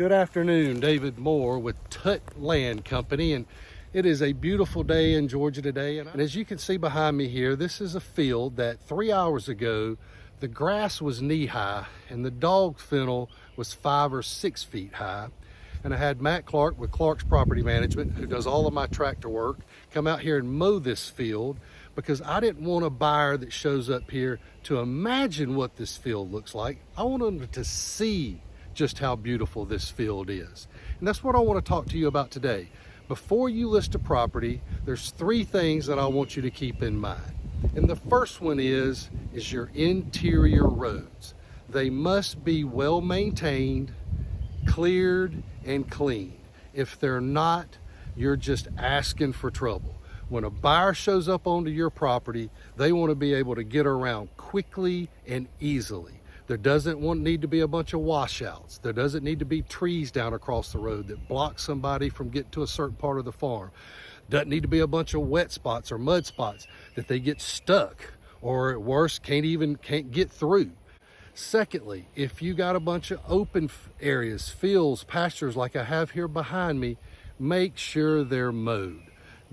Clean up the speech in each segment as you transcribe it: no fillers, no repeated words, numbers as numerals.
Good afternoon, David Moore with Tut Land Company, and it is a beautiful day in Georgia today. And as you can see behind me here, this is a field that 3 hours ago the grass was knee-high and the dog fennel was 5 or 6 feet high. And I had Matt Clark with Clark's Property Management, who does all of my tractor work, come out here and mow this field because I didn't want a buyer that shows up here to imagine what this field looks like. I want them to see just how beautiful this field is. And that's what I want to talk to you about today. Before you list a property, there's 3 things that I want you to keep in mind. And the first one is your interior roads. They must be well maintained, cleared, and clean. If they're not, you're just asking for trouble. When a buyer shows up onto your property, they want to be able to get around quickly and easily. There doesn't need to be a bunch of washouts. There doesn't need to be trees down across the road that block somebody from getting to a certain part of the farm. Doesn't need to be a bunch of wet spots or mud spots that they get stuck, or at worst can't get through. Secondly, if you got a bunch of open areas, fields, pastures like I have here behind me, make sure they're mowed.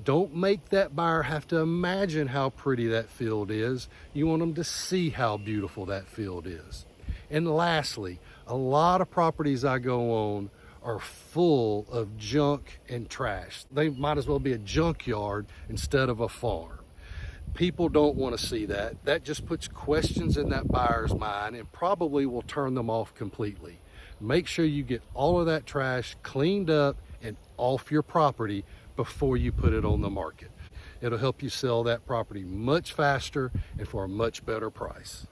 Don't make that buyer have to imagine how pretty that field is. You want them to see how beautiful that field is. And lastly, a lot of properties I go on are full of junk and trash. They might as well be a junkyard instead of a farm. People don't want to see that. That just puts questions in that buyer's mind and probably will turn them off completely. Make sure you get all of that trash cleaned up and off your property before you put it on the market. It'll help you sell that property much faster and for a much better price.